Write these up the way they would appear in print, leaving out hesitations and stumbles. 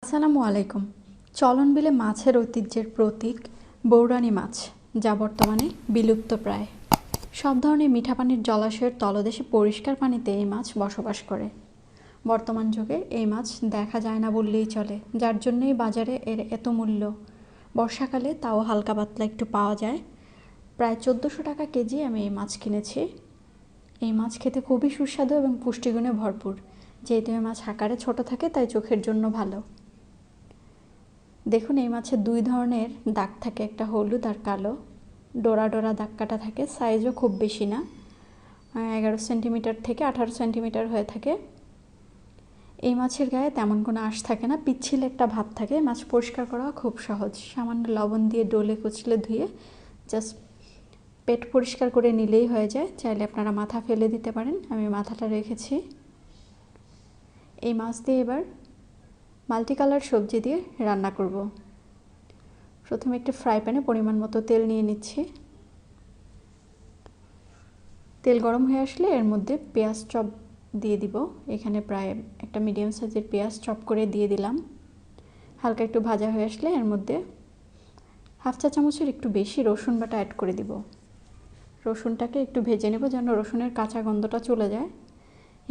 আসসালামু আলাইকুম। চলন বিলে মাছের ঐতিহ্যের প্রতীক বৌরানী মাছ, যা বর্তমানে বিলুপ্ত প্রায়। সব ধরনের মিঠা পানির জলাশয়ের তলদেশে পরিষ্কার পানিতে এই মাছ বসবাস করে। বর্তমান যুগে এই মাছ দেখা যায় না বললেই চলে, যার জন্যই বাজারে এর এত মূল্য। বর্ষাকালে তাও হালকা পাতলা একটু পাওয়া যায়। প্রায় 1400 টাকা কেজি আমি এই মাছ কিনেছি। এই মাছ খেতে খুবই সুস্বাদু এবং পুষ্টিগুণে ভরপুর। যেহেতু এই মাছ আকারে ছোট থাকে, তাই চোখের জন্য ভালো। দেখুন, এই মাছের দুই ধরনের দাগ থাকে, একটা হলুদ আর কালো। ডোরা ডোরা দাগ কাটা থাকে। সাইজও খুব বেশি না, 11 সেন্টিমিটার থেকে 18 সেন্টিমিটার হয়ে থাকে। এই মাছের গায়ে তেমন কোনো আঁশ থাকে না, পিচ্ছিল একটা ভাব থাকে। মাছ পরিষ্কার করা খুব সহজ। সামান্য লবণ দিয়ে ডলে কুচলে ধুয়ে জাস্ট পেট পরিষ্কার করে নিলেই হয়ে যায়। চাইলে আপনারা মাথা ফেলে দিতে পারেন, আমি মাথাটা রেখেছি। এই মাছ দিয়ে এবার মাল্টি কালার সবজি দিয়ে রান্না করব। প্রথমে একটি ফ্রাই প্যানে পরিমাণ মতো তেল নিয়ে নিচ্ছি। তেল গরম হয়ে আসলে এর মধ্যে পেঁয়াজ চপ দিয়ে দিব। এখানে প্রায় একটা মিডিয়াম সাইজের পেঁয়াজ চপ করে দিয়ে দিলাম। হালকা একটু ভাজা হয়ে আসলে এর মধ্যে হাফ চা চামচের একটু বেশি রসুন বাটা অ্যাড করে দিব। রসুনটাকে একটু ভেজে নেব যেন রসুনের কাঁচা গন্ধটা চলে যায়।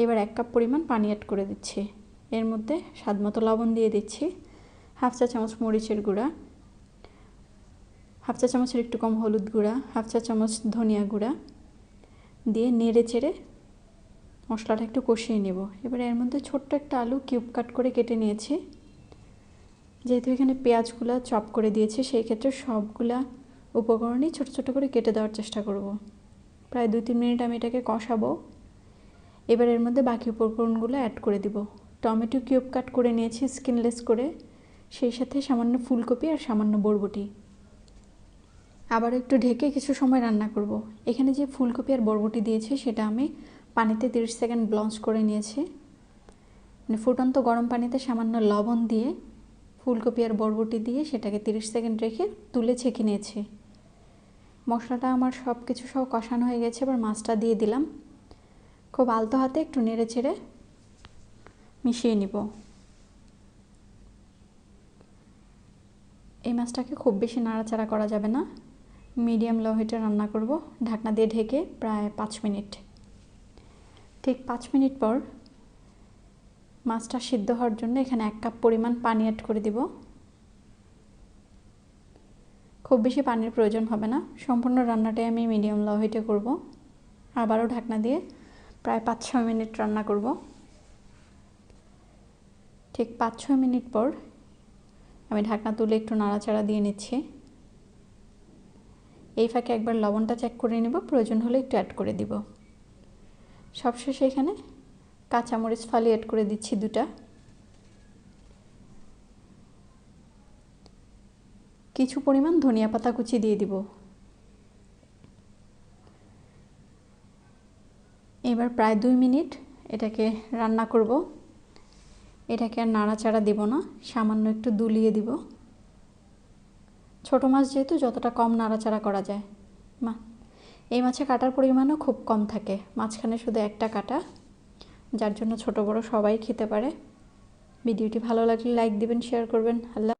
এবার 1 কাপ পরিমাণ পানি অ্যাড করে দিচ্ছি। এর মধ্যে স্বাদ মতো লবণ দিয়ে দিচ্ছি, হাফ চা চামচ মরিচের গুঁড়া, হাফ চা চামচের একটু কম হলুদ গুঁড়া, হাফ চা চামচ ধনিয়া গুঁড়া দিয়ে নেড়ে চেড়ে মশলাটা একটু কষিয়ে নেব। এবার এর মধ্যে ছোট্ট একটা আলু কিউব কাট করে কেটে নিয়েছি। যেহেতু এখানে পেঁয়াজগুলো চপ করে দিয়েছি, সেই ক্ষেত্রে সবগুলা উপকরণই ছোট ছোট করে কেটে দেওয়ার চেষ্টা করব। প্রায় 2-3 মিনিট আমি এটাকে কষাবো। এবার এর মধ্যে বাকি উপকরণগুলো অ্যাড করে দিব। টমেটো কিউব কাট করে নিয়েছি স্কিনলেস করে, সেই সাথে সামান্য ফুলকপি আর সামান্য বরবটি। আবার একটু ঢেকে কিছু সময় রান্না করব। এখানে যে ফুলকপি আর বরবটি দিয়েছি সেটা আমি পানিতে 30 সেকেন্ড ব্লঞ্চ করে নিয়েছি। মানে ফুটন্ত গরম পানিতে সামান্য লবণ দিয়ে ফুলকপি আর বরবটি দিয়ে সেটাকে 30 সেকেন্ড রেখে তুলে ছেঁকে নিয়েছি। মশলাটা আমার সব কিছু সহ কষানো হয়ে গেছে। এবার মাছটা দিয়ে দিলাম। খুব আলতো হাতে একটু নেড়ে চেড়ে মিশিয়ে নিব। এই মাছটাকে খুব বেশি নাড়াচাড়া করা যাবে না, মিডিয়াম লো হিটে রান্না করব। ঢাকনা দিয়ে ঢেকে প্রায় 5 মিনিট। ঠিক 5 মিনিট পর মাছটা সিদ্ধ হওয়ার জন্য এখানে 1 কাপ পরিমাণ পানি অ্যাড করে দিব। খুব বেশি পানির প্রয়োজন হবে না, সম্পূর্ণ রান্নাটাই আমি মিডিয়াম লো হিটে করব। আবারও ঢাকনা দিয়ে প্রায় 5-6 মিনিট রান্না করব। ঠিক 5-6 মিনিট পর আমি ঢাকনা তুলে একটু নাড়াচাড়া দিয়ে নিচ্ছি। এই ফাঁকে একবার লবণটা চেক করে নেব, প্রয়োজন হলে একটু অ্যাড করে দিব। সবশেষে এখানে কাঁচামরিচ ফালি অ্যাড করে দিচ্ছি 2টা। কিছু পরিমাণ ধনিয়া পাতা কুচি দিয়ে দিব। এবার প্রায় 2 মিনিট এটাকে রান্না করব। এটাকে আর নাড়াচাড়া দেব না, সামান্য একটু দুলিয়ে দিব। ছোট মাছ যেহেতু যতটা কম নাড়াচাড়া করা যায়। এই মাছে কাটার পরিমাণও খুব কম থাকে, মাঝখানে শুধু একটা কাটা, যার জন্য ছোট বড় সবাই খেতে পারে। ভিডিওটি ভালো লাগলে লাইক দিবেন, শেয়ার করবেন। আল্লাহ।